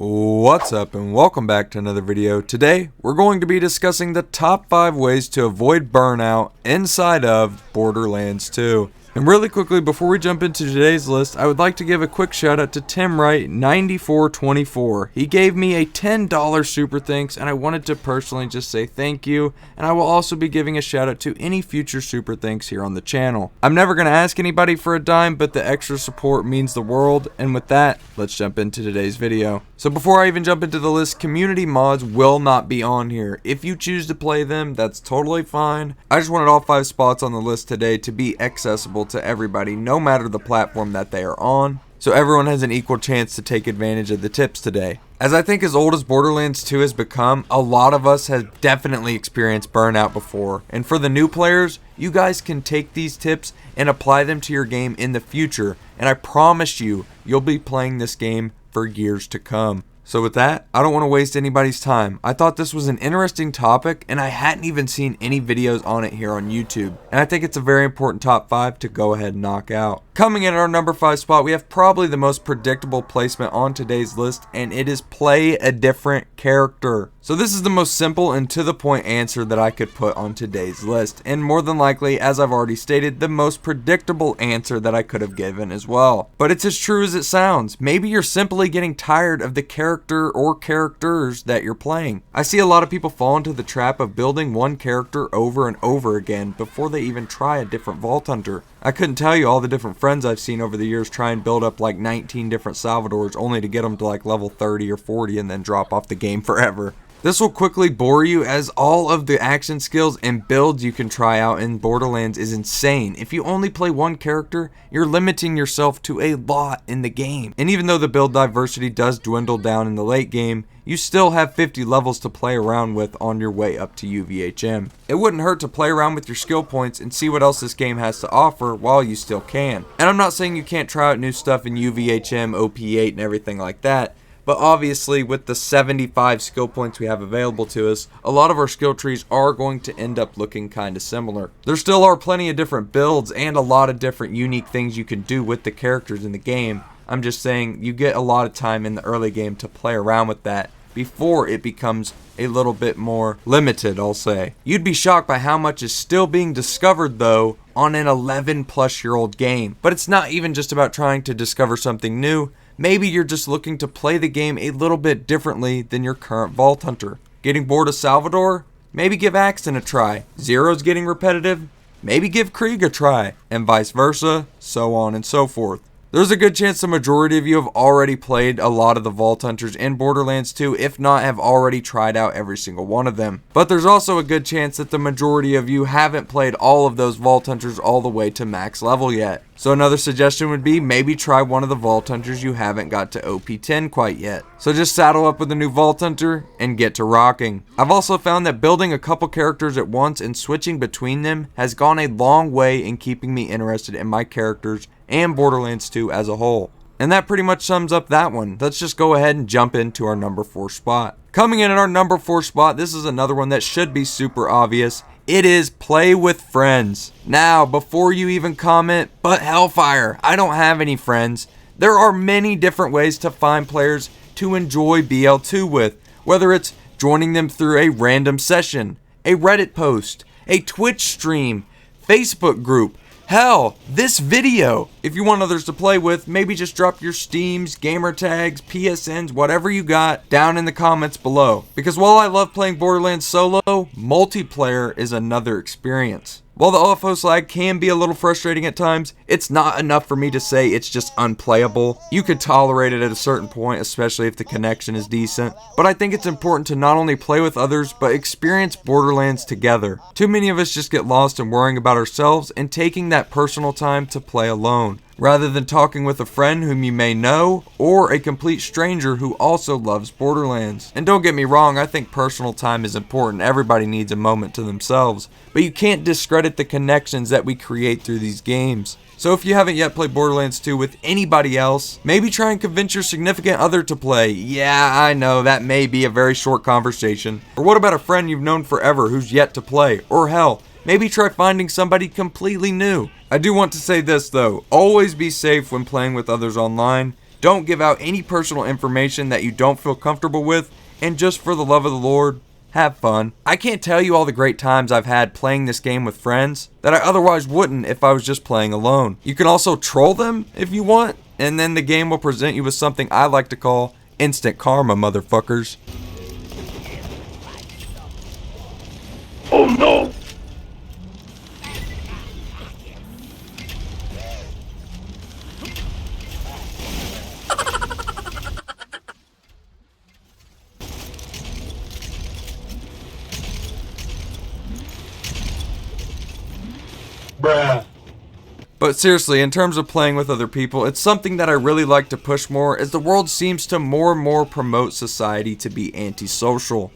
What's up and welcome back to another video. Today we're going to be discussing the top 5 ways to avoid burnout inside of Borderlands 2. And really quickly before we jump into today's list, I would like to give a quick shout out to Tim Wright 9424. He gave me a $10 super thanks and I wanted to personally just say thank you, and I will also be giving a shout out to any future super thanks here on the channel. I'm never going to ask anybody for a dime, but the extra support means the world, and with that, let's jump into today's video. So before I even jump into the list, community mods will not be on here. If you choose to play them, that's totally fine. I just wanted all 5 spots on the list today to be accessible to everybody, no matter the platform that they are on, so everyone has an equal chance to take advantage of the tips today. As I think as old as Borderlands 2 has become, a lot of us have definitely experienced burnout before, and for the new players, you guys can take these tips and apply them to your game in the future, and I promise you, you'll be playing this game for years to come. So with that, I don't want to waste anybody's time. I thought this was an interesting topic and I hadn't even seen any videos on it here on YouTube. And I think it's a very important top 5 to go ahead and knock out. Coming in at our number 5 spot, we have probably the most predictable placement on today's list, and it is play a different character. So this is the most simple and to the point answer that I could put on today's list, and more than likely, as I've already stated, the most predictable answer that I could have given as well. But it's as true as it sounds. Maybe you're simply getting tired of the character or characters that you're playing. I see a lot of people fall into the trap of building one character over and over again before they even try a different Vault Hunter. I couldn't tell you all the different friends I've seen over the years try and build up like 19 different Salvadors only to get them to like level 30 or 40 and then drop off the game forever. This will quickly bore you, as all of the action skills and builds you can try out in Borderlands is insane. If you only play one character, you're limiting yourself to a lot in the game. And even though the build diversity does dwindle down in the late game, you still have 50 levels to play around with on your way up to UVHM. It wouldn't hurt to play around with your skill points and see what else this game has to offer while you still can. And I'm not saying you can't try out new stuff in UVHM, OP8 and everything like that. But obviously, with the 75 skill points we have available to us, a lot of our skill trees are going to end up looking kind of similar. There still are plenty of different builds and a lot of different unique things you can do with the characters in the game. I'm just saying you get a lot of time in the early game to play around with that before it becomes a little bit more limited, I'll say. You'd be shocked by how much is still being discovered though on an 11-plus-year-old game. But it's not even just about trying to discover something new. Maybe you're just looking to play the game a little bit differently than your current Vault Hunter. Getting bored of Salvador? Maybe give Axton a try. Zero's getting repetitive? Maybe give Krieg a try. And vice versa, so on and so forth. There's a good chance the majority of you have already played a lot of the Vault Hunters in Borderlands 2, if not have already tried out every single one of them. But there's also a good chance that the majority of you haven't played all of those Vault Hunters all the way to max level yet. So another suggestion would be maybe try one of the Vault Hunters you haven't got to OP10 quite yet. So just saddle up with a new Vault Hunter and get to rocking. I've also found that building a couple characters at once and switching between them has gone a long way in keeping me interested in my characters and Borderlands 2 as a whole. And that pretty much sums up that one. Let's just go ahead and jump into our number 4 spot. Coming in at our number 4 spot, this is another one that should be super obvious. It is play with friends. Now, before you even comment, but Hellfire, I don't have any friends. There are many different ways to find players to enjoy BL2 with, whether it's joining them through a random session, a Reddit post, a Twitch stream, Facebook group, hell, this video. If you want others to play with, maybe just drop your Steams, gamer tags, PSNs, whatever you got down in the comments below. Because while I love playing Borderlands solo, multiplayer is another experience. While the OFO slag can be a little frustrating at times, it's not enough for me to say it's just unplayable. You could tolerate it at a certain point, especially if the connection is decent. But I think it's important to not only play with others, but experience Borderlands together. Too many of us just get lost in worrying about ourselves and taking that personal time to play alone, rather than talking with a friend whom you may know, or a complete stranger who also loves Borderlands. And don't get me wrong, I think personal time is important. Everybody needs a moment to themselves. But you can't discredit the connections that we create through these games. So if you haven't yet played Borderlands 2 with anybody else, maybe try and convince your significant other to play. Yeah, I know, that may be a very short conversation. Or what about a friend you've known forever who's yet to play? Or hell, maybe try finding somebody completely new. I do want to say this though, always be safe when playing with others online. Don't give out any personal information that you don't feel comfortable with, and just for the love of the Lord, have fun. I can't tell you all the great times I've had playing this game with friends that I otherwise wouldn't if I was just playing alone. You can also troll them if you want, and then the game will present you with something I like to call instant karma, motherfuckers. Oh no! Bruh. But seriously, in terms of playing with other people, it's something that I really like to push more, as the world seems to more and more promote society to be antisocial.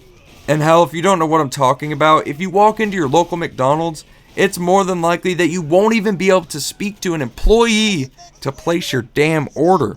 And hell, if you don't know what I'm talking about, if you walk into your local McDonald's, it's more than likely that you won't even be able to speak to an employee to place your damn order.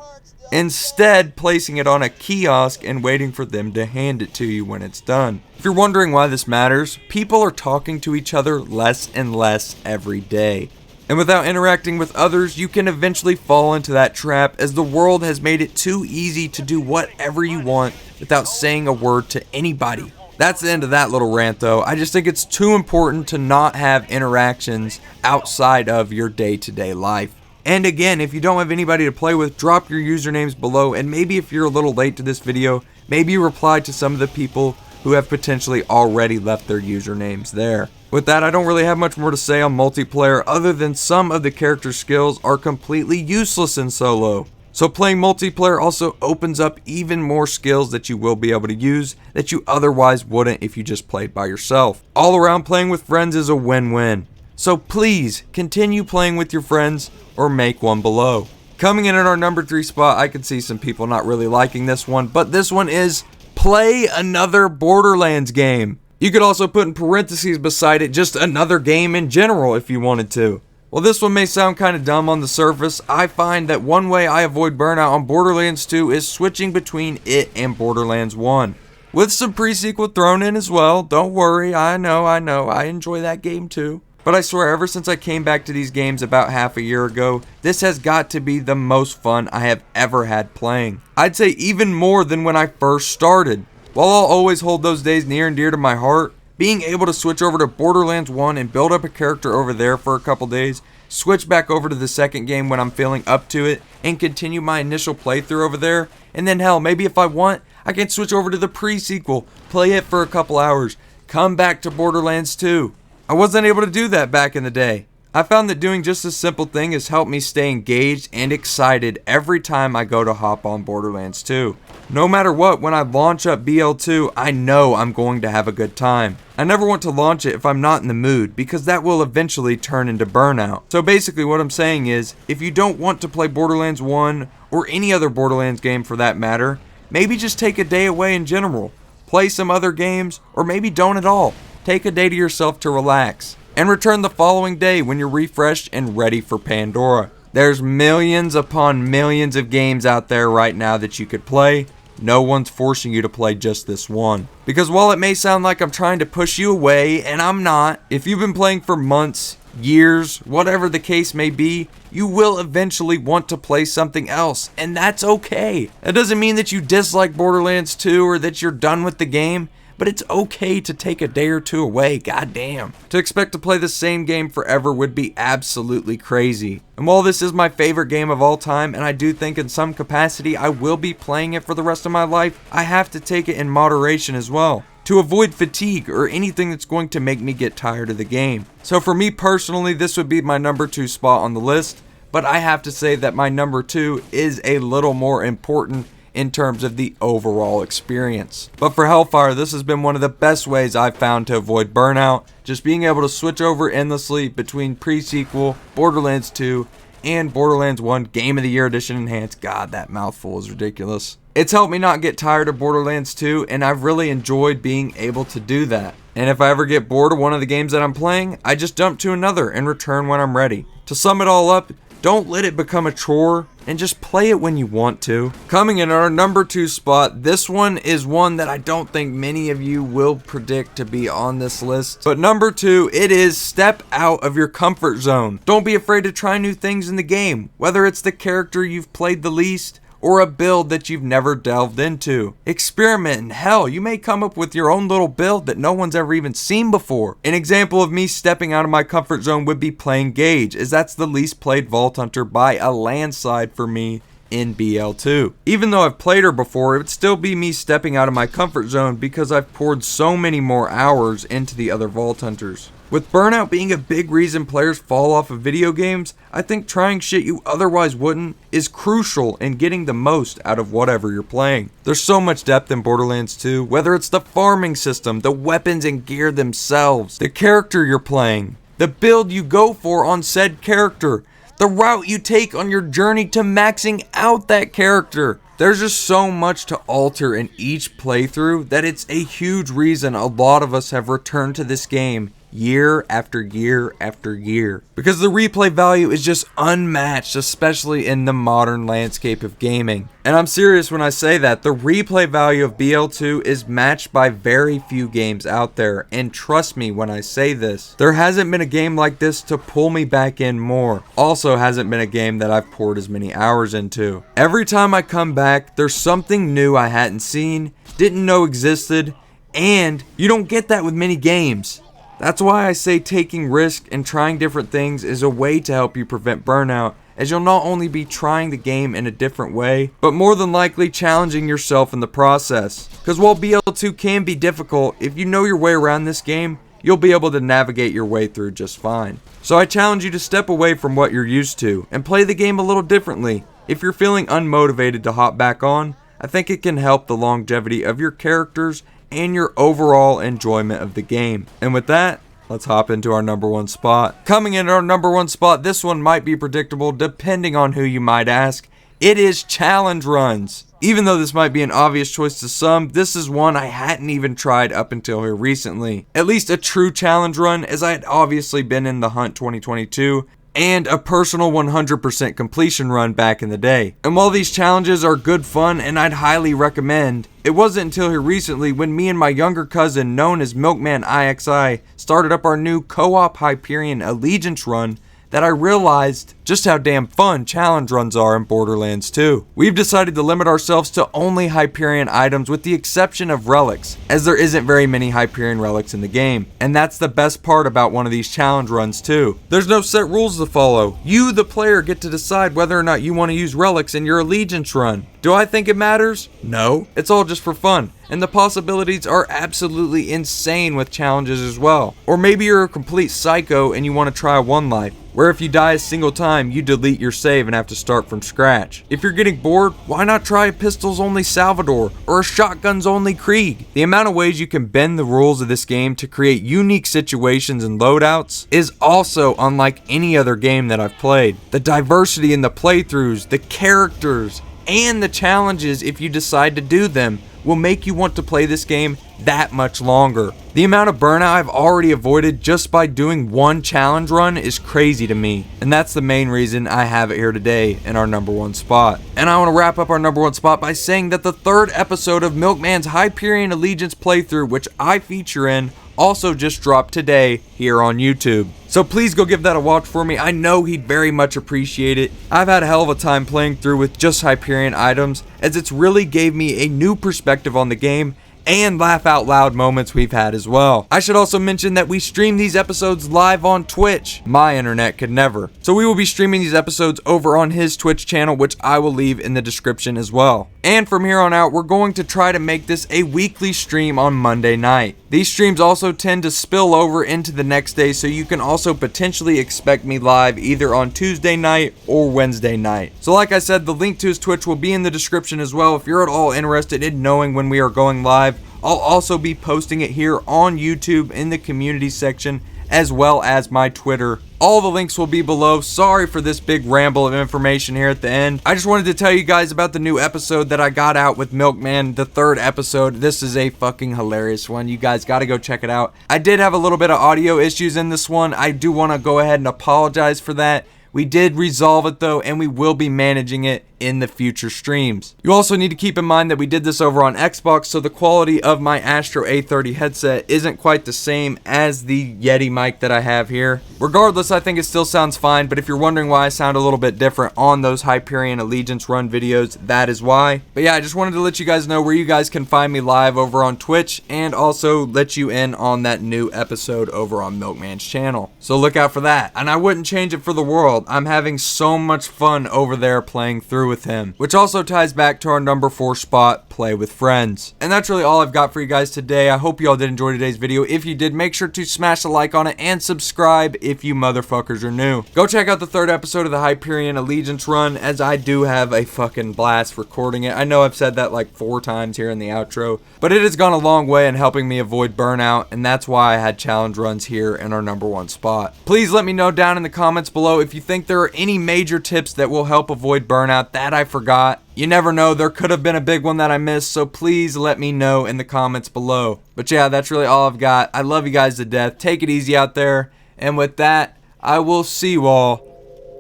Instead, placing it on a kiosk and waiting for them to hand it to you when it's done. If you're wondering why this matters, people are talking to each other less and less every day. And without interacting with others, you can eventually fall into that trap, as the world has made it too easy to do whatever you want without saying a word to anybody. That's the end of that little rant though. I just think it's too important to not have interactions outside of your day-to-day life. And again, if you don't have anybody to play with, drop your usernames below, and maybe if you're a little late to this video, maybe you reply to some of the people who have potentially already left their usernames there. With that, I don't really have much more to say on multiplayer other than some of the character skills are completely useless in solo. So playing multiplayer also opens up even more skills that you will be able to use that you otherwise wouldn't if you just played by yourself. All around, playing with friends is a win-win. So please continue playing with your friends or make one below. Coming in at our number 3 spot, I can see some people not really liking this one, but this one is play another Borderlands game. You could also put in parentheses beside it just another game in general if you wanted to. While this one may sound kind of dumb on the surface, I find that one way I avoid burnout on Borderlands 2 is switching between it and Borderlands 1. With some pre-sequel thrown in as well, don't worry, I know, I enjoy that game too. But I swear, ever since I came back to these games about half a year ago, this has got to be the most fun I have ever had playing. I'd say even more than when I first started. While I'll always hold those days near and dear to my heart, being able to switch over to Borderlands 1 and build up a character over there for a couple days, switch back over to the second game when I'm feeling up to it, and continue my initial playthrough over there, and then hell, maybe if I want, I can switch over to the pre-sequel, play it for a couple hours, come back to Borderlands 2. I wasn't able to do that back in the day. I found that doing just this simple thing has helped me stay engaged and excited every time I go to hop on Borderlands 2. No matter what, when I launch up BL2, I know I'm going to have a good time. I never want to launch it if I'm not in the mood, because that will eventually turn into Burnout. So basically what I'm saying is, if you don't want to play Borderlands 1, or any other Borderlands game for that matter, maybe just take a day away in general. Play some other games, or maybe don't at all. Take a day to yourself to relax, and return the following day when you're refreshed and ready for Pandora. There's millions upon millions of games out there right now that you could play. No one's forcing you to play just this one. Because while it may sound like I'm trying to push you away, and I'm not, if you've been playing for months, years, whatever the case may be, you will eventually want to play something else, and that's okay. That doesn't mean that you dislike Borderlands 2 or that you're done with the game. But it's okay to take a day or two away, goddamn. To expect to play the same game forever would be absolutely crazy. And while this is my favorite game of all time, and I do think in some capacity I will be playing it for the rest of my life, I have to take it in moderation as well, to avoid fatigue or anything that's going to make me get tired of the game. So for me personally, this would be my number 2 spot on the list, but I have to say that my number 2 is a little more important in terms of the overall experience. But for Hellfire, this has been one of the best ways I've found to avoid burnout, just being able to switch over endlessly between pre-sequel, Borderlands 2, and Borderlands 1 Game of the Year Edition Enhanced. God, that mouthful is ridiculous. It's helped me not get tired of Borderlands 2, and I've really enjoyed being able to do that. And if I ever get bored of one of the games that I'm playing, I just jump to another and return when I'm ready. To sum it all up, don't let it become a chore, and just play it when you want to. Coming in at our number 2 spot, this one is one that I don't think many of you will predict to be on this list. But number 2, it is step out of your comfort zone. Don't be afraid to try new things in the game, whether it's the character you've played the least, or a build that you've never delved into. Experiment, and hell, you may come up with your own little build that no one's ever even seen before. An example of me stepping out of my comfort zone would be playing Gage, as that's the least played Vault Hunter by a landslide for me in BL2. Even though I've played her before, it would still be me stepping out of my comfort zone because I've poured so many more hours into the other Vault Hunters. With Burnout being a big reason players fall off of video games, I think trying shit you otherwise wouldn't is crucial in getting the most out of whatever you're playing. There's so much depth in Borderlands 2, whether it's the farming system, the weapons and gear themselves, the character you're playing, the build you go for on said character, the route you take on your journey to maxing out that character. There's just so much to alter in each playthrough that it's a huge reason a lot of us have returned to this game year after year after year, because the replay value is just unmatched, especially in the modern landscape of gaming. And I'm serious when I say that. The replay value of BL2 is matched by very few games out there, and trust me when I say this, there hasn't been a game like this to pull me back in more. Also hasn't been a game that I've poured as many hours into. Every time I come back, there's something new I hadn't seen, didn't know existed, and you don't get that with many games. That's why I say taking risks and trying different things is a way to help you prevent burnout, as you'll not only be trying the game in a different way, but more than likely challenging yourself in the process. Because while BL2 can be difficult, if you know your way around this game, you'll be able to navigate your way through just fine. So I challenge you to step away from what you're used to and play the game a little differently. If you're feeling unmotivated to hop back on, I think it can help the longevity of your characters and your overall enjoyment of the game. And with that, let's hop into our number one spot. Coming in at our number one spot, this one might be predictable depending on who you might ask. It is challenge runs. Even though this might be an obvious choice to some, this is one I hadn't even tried up until here recently. At least a true challenge run, as I had obviously been in the Hunt 2022, and a personal 100% completion run back in the day. And while these challenges are good fun and I'd highly recommend, it wasn't until here recently when me and my younger cousin, known as Milkman IXI, started up our new co-op Hyperion Allegiance run that I realized just how damn fun challenge runs are in Borderlands 2. We've decided to limit ourselves to only Hyperion items with the exception of relics, as there isn't very many Hyperion relics in the game. And that's the best part about one of these challenge runs too. There's no set rules to follow. You, the player, get to decide whether or not you want to use relics in your Allegiance run. Do I think it matters? No. It's all just for fun. And the possibilities are absolutely insane with challenges as well. Or maybe you're a complete psycho and you want to try one life, where if you die a single time, you delete your save and have to start from scratch. If you're getting bored, why not try a pistols only Salvador or a shotguns only Krieg? The amount of ways you can bend the rules of this game to create unique situations and loadouts is also unlike any other game that I've played. The diversity in the playthroughs, the characters, and the challenges, if you decide to do them, will make you want to play this game that much longer. The amount of burnout I've already avoided just by doing one challenge run is crazy to me, and that's the main reason I have it here today in our number one spot. And I want to wrap up our number one spot by saying that the third episode of Milkman's Hyperion Allegiance playthrough, which I feature in, also just dropped today here on YouTube. So please go give that a watch for me. I know he'd very much appreciate it. I've had a hell of a time playing through with just Hyperion items, as it's really gave me a new perspective on the game and laugh out loud moments we've had as well. I should also mention that we stream these episodes live on Twitch. My internet could never. So we will be streaming these episodes over on his Twitch channel, which I will leave in the description as well. And from here on out, we're going to try to make this a weekly stream on Monday night. These streams also tend to spill over into the next day, so you can also potentially expect me live either on Tuesday night or Wednesday night. So like I said, the link to his Twitch will be in the description as well if you're at all interested in knowing when we are going live. I'll also be posting it here on YouTube in the community section, as well as my Twitter. All the links will be below. Sorry for this big ramble of information here at the end. I just wanted to tell you guys about the new episode that I got out with Milkman, the third episode. This is a fucking hilarious one. You guys gotta go check it out. I did have a little bit of audio issues in this one. I do want to go ahead and apologize for that. We did resolve it though, and we will be managing it in the future streams. You also need to keep in mind that we did this over on Xbox, so the quality of my Astro A30 headset isn't quite the same as the Yeti mic that I have here. Regardless, I think it still sounds fine, but if you're wondering why I sound a little bit different on those Hyperion Allegiance run videos, that is why. But yeah, I just wanted to let you guys know where you guys can find me live over on Twitch, and also let you in on that new episode over on Milkman's channel. So look out for that. And I wouldn't change it for the world. I'm having so much fun over there playing through with him, which also ties back to our number 4 spot, play with friends. And that's really all I've got for you guys today. I hope you all did enjoy today's video. If you did, make sure to smash a like on it and subscribe if you motherfuckers are new. Go check out the 3rd episode of the Hyperion Allegiance run, as I do have a fucking blast recording it. I know I've said that like 4 times here in the outro, but it has gone a long way in helping me avoid burnout, and that's why I had challenge runs here in our number 1 spot. Please let me know down in the comments below if you think there are any major tips that will help avoid burnout that I forgot. You never know, there could have been a big one that I missed, so please let me know in the comments below. But yeah, that's really all I've got. I love you guys to death. Take it easy out there. And with that, I will see you all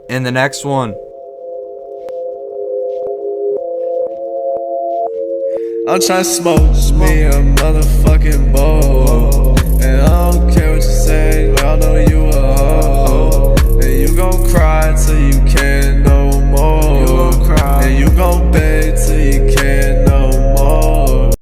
in the next one. I'm tryna smoke me a motherfucking bowl.